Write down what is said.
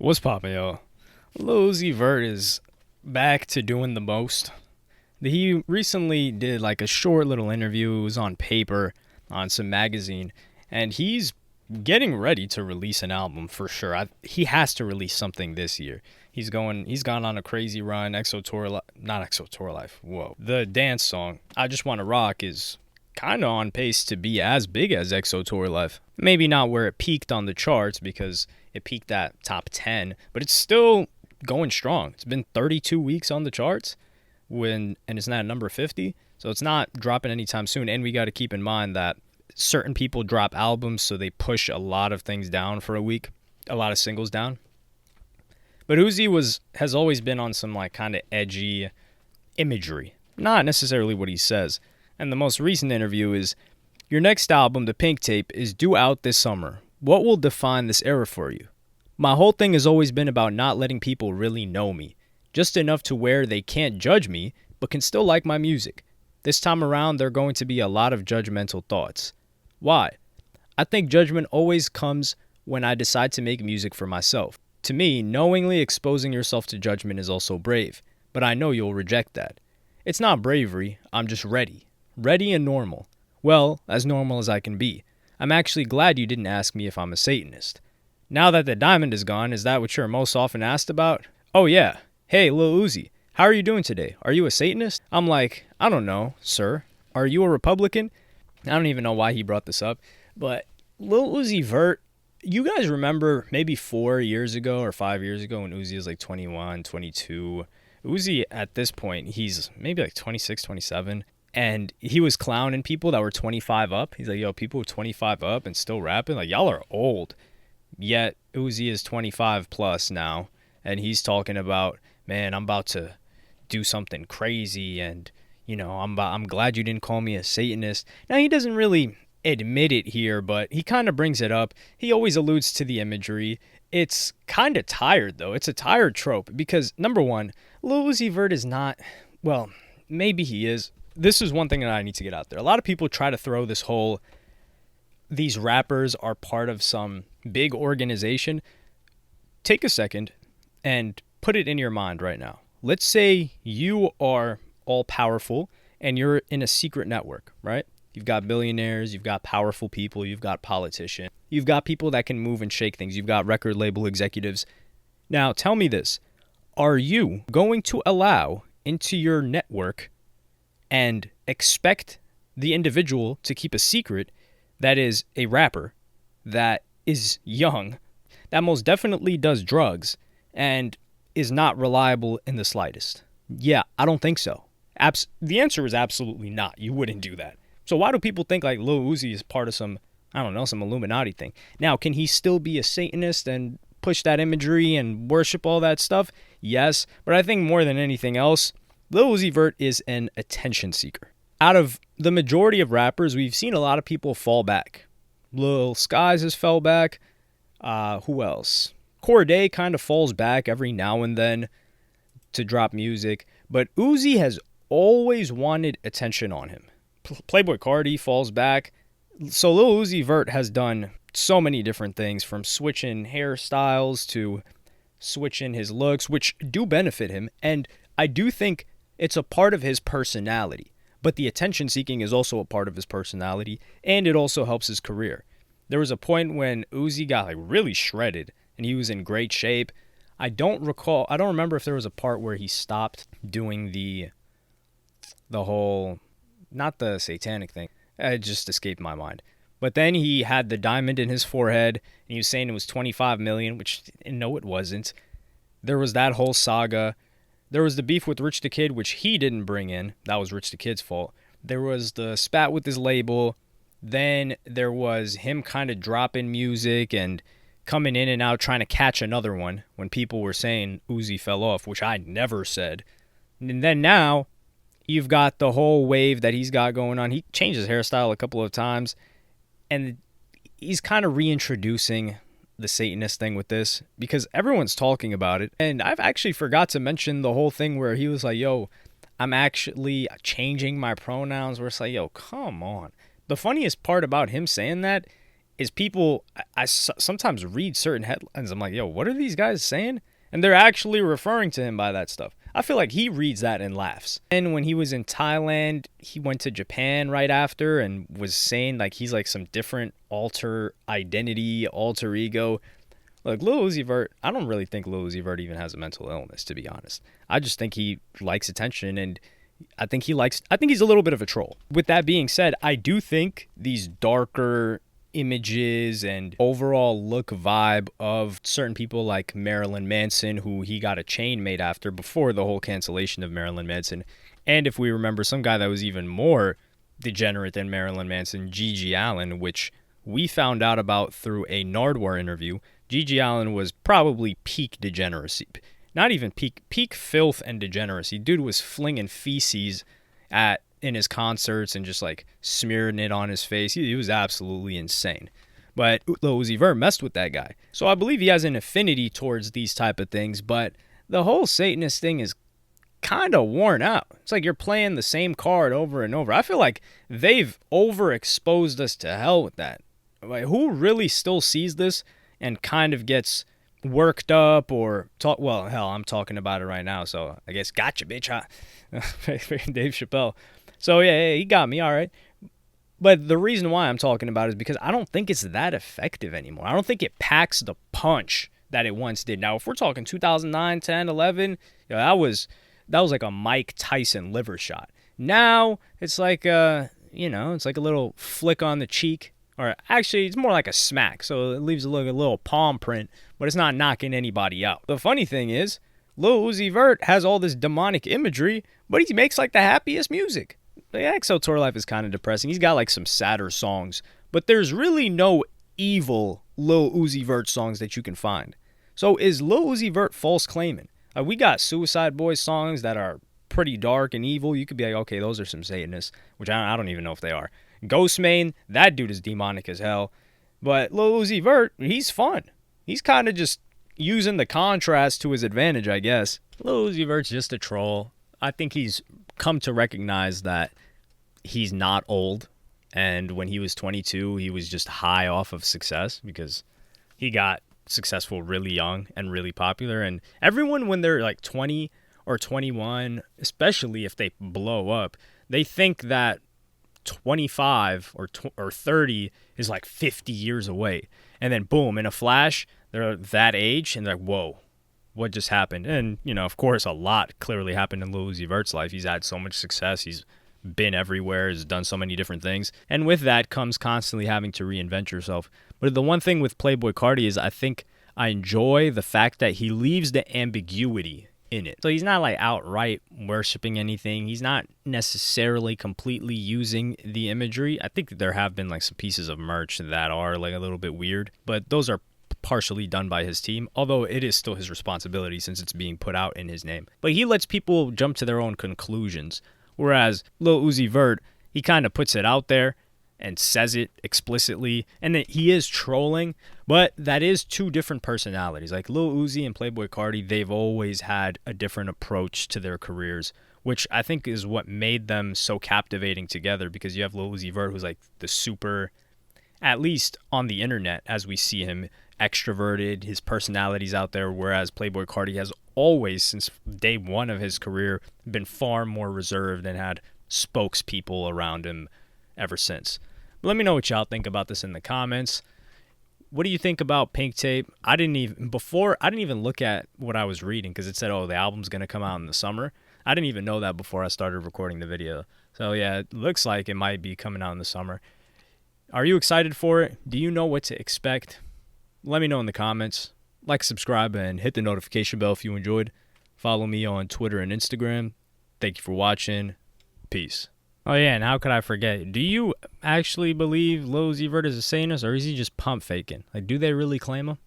What's poppin', yo? Lil Uzi Vert is back to doing the most. He recently did like a short little interview. It was on paper on some magazine, and he's getting ready to release an album for sure. He has to release something this year. He's gone on a crazy run. Not Exo Tour Life. Whoa. The dance song, I Just Wanna Rock, is kind of on pace to be as big as Exo Tour Life. Maybe not where it peaked on the charts because it peaked at top 10, but it's still going strong. It's been 32 weeks on the charts and it's not at number 50, so it's not dropping anytime soon. And we got to keep in mind that certain people drop albums, so they push a lot of things down for a week, a lot of singles down. But Uzi has always been on some like kind of edgy imagery, not necessarily what he says. And the most recent interview is, "Your next album, The Pink Tape, is due out this summer. What will define this era for you? My whole thing has always been about not letting people really know me, just enough to where they can't judge me, but can still like my music. This time around, there are going to be a lot of judgmental thoughts. Why? I think judgment always comes when I decide to make music for myself. To me, knowingly exposing yourself to judgment is also brave, but I know you'll reject that. It's not bravery, I'm just ready. Ready and normal. Well, as normal as I can be. I'm actually glad you didn't ask me if I'm a Satanist. Now that the diamond is gone, is that what you're most often asked about? Oh yeah. Hey, Lil Uzi, how are you doing today? Are you a Satanist? I'm like, I don't know, sir. Are you a Republican? I don't even know why he brought this up, but Lil Uzi Vert, you guys remember maybe 4 years ago or 5 years ago when Uzi was like 21, 22. Uzi at this point, he's maybe like 26, 27. And he was clowning people that were 25 up. He's like, yo, people 25 up and still rapping, like, y'all are old. Yet Uzi is 25 plus now, and he's talking about, man, I'm about to do something crazy, and, you know, I'm glad you didn't call me a Satanist. Now, he doesn't really admit it here, but he kind of brings it up. He always alludes to the imagery. It's kind of tired, though. It's a tired trope because, number one, Lil Uzi Vert is not, well, maybe he is. This is one thing that I need to get out there. A lot of people try to throw this whole, these rappers are part of some big organization. Take a second and put it in your mind right now. Let's say you are all powerful and you're in a secret network, right? You've got billionaires, you've got powerful people, you've got politicians, you've got people that can move and shake things, you've got record label executives. Now, tell me this. Are you going to allow into your network and expect the individual to keep a secret that is a rapper, that is young, that most definitely does drugs, and is not reliable in the slightest? Yeah, I don't think so. The answer is absolutely not. You wouldn't do that. So why do people think like Lil Uzi is part of some, I don't know, some Illuminati thing? Now, can he still be a Satanist and push that imagery and worship all that stuff? Yes, but I think more than anything else, Lil Uzi Vert is an attention seeker. Out of the majority of rappers, we've seen a lot of people fall back. Lil Skies has fell back. Who else? Corday kind of falls back every now and then to drop music. But Uzi has always wanted attention on him. Playboy Cardi falls back. So Lil Uzi Vert has done so many different things, from switching hairstyles to switching his looks, which do benefit him. And I do think it's a part of his personality, but the attention seeking is also a part of his personality, and it also helps his career. There was a point when Uzi got like really shredded and he was in great shape. I don't remember if there was a part where he stopped doing the whole, not the satanic thing. It just escaped my mind. But then he had the diamond in his forehead and he was saying it was 25 million, which no, it wasn't. There was that whole saga. There was the beef with Rich the Kid, which he didn't bring in. That was Rich the Kid's fault. There was the spat with his label. Then there was him kind of dropping music and coming in and out trying to catch another one when people were saying Uzi fell off, which I never said. And then now you've got the whole wave that he's got going on. He changed his hairstyle a couple of times, and he's kind of reintroducing the Satanist thing with this because everyone's talking about it. And I've actually forgot to mention the whole thing where he was like, yo, I'm actually changing my pronouns, where it's like, yo, come on. The funniest part about him saying that is people, sometimes read certain headlines. I'm like, yo, what are these guys saying? And they're actually referring to him by that stuff. I feel like he reads that and laughs. And when he was in Thailand, he went to Japan right after and was saying like he's like some different alter identity, alter ego. Like Lil Uzi Vert, I don't really think Lil Uzi Vert even has a mental illness, to be honest. I just think he likes attention, and I think he's a little bit of a troll. With that being said, I do think these darker images and overall look vibe of certain people like Marilyn Manson, who he got a chain made after before the whole cancellation of Marilyn Manson. And if we remember, some guy that was even more degenerate than Marilyn Manson, Gigi Allen, which we found out about through a Nardwuar interview. Gigi Allen was probably peak degeneracy. Not even peak filth and degeneracy. Dude was flinging feces in his concerts and just like smearing it on his face. He was absolutely insane. But Lil Uzi Vert messed with that guy. So I believe he has an affinity towards these type of things, but the whole Satanist thing is kind of worn out. It's like you're playing the same card over and over. I feel like they've overexposed us to hell with that. Like, who really still sees this and kind of gets worked up or talk? Well, hell, I'm talking about it right now, so I guess gotcha, bitch. Dave Chappelle. So yeah, he got me, all right. But the reason why I'm talking about it is because I don't think it's that effective anymore. I don't think it packs the punch that it once did. Now, if we're talking 2009, 10, 11, that was like a Mike Tyson liver shot. Now it's like it's like a little flick on the cheek. Or actually, it's more like a smack, so it leaves a little palm print, but it's not knocking anybody out. The funny thing is, Lil Uzi Vert has all this demonic imagery, but he makes like the happiest music. The EXO Tour Life is kind of depressing. He's got like some sadder songs, but there's really no evil Lil Uzi Vert songs that you can find. So is Lil Uzi Vert false claiming? We got Suicide Boys songs that are pretty dark and evil. You could be like, okay, those are some Satanists, which I don't even know if they are. Ghostmane, that dude is demonic as hell. But Lil Uzi Vert, he's fun. He's kind of just using the contrast to his advantage, I guess. Lil Uzi Vert's just a troll. I think he's come to recognize that he's not old. And when he was 22, he was just high off of success because he got successful really young and really popular. And everyone, when they're like 20 or 21, especially if they blow up, they think that 25 or 30 is like 50 years away. And then boom, in a flash, they're that age and they're like, whoa, what just happened? And, of course, a lot clearly happened in Lil Uzi Vert's life. He's had so much success. He's been everywhere, has done so many different things. And with that comes constantly having to reinvent yourself. But the one thing with Playboi Carti is I think I enjoy the fact that he leaves the ambiguity in it. So he's not like outright worshiping anything. He's not necessarily completely using the imagery. I think that there have been like some pieces of merch that are like a little bit weird, but those are partially done by his team, although it is still his responsibility since it's being put out in his name. But he lets people jump to their own conclusions, whereas Lil Uzi Vert, he kind of puts it out there and says it explicitly, and that he is trolling, but that is two different personalities. Like Lil Uzi and Playboi Carti, they've always had a different approach to their careers, which I think is what made them so captivating together, because you have Lil Uzi Vert, who's like the super, at least on the internet, as we see him, extroverted, his personality's out there, whereas Playboi Carti has always, since day one of his career, been far more reserved and had spokespeople around him ever since. Let me know what y'all think about this in the comments. What do you think about Pink Tape? I didn't even look at what I was reading because it said, oh, the album's going to come out in the summer. I didn't even know that before I started recording the video. So yeah, it looks like it might be coming out in the summer. Are you excited for it? Do you know what to expect? Let me know in the comments. Like, subscribe, and hit the notification bell if you enjoyed. Follow me on Twitter and Instagram. Thank you for watching. Peace. Oh yeah, and how could I forget? Do you actually believe Lil Uzi Vert is a Satanist, or is he just pump faking? Like, do they really claim him?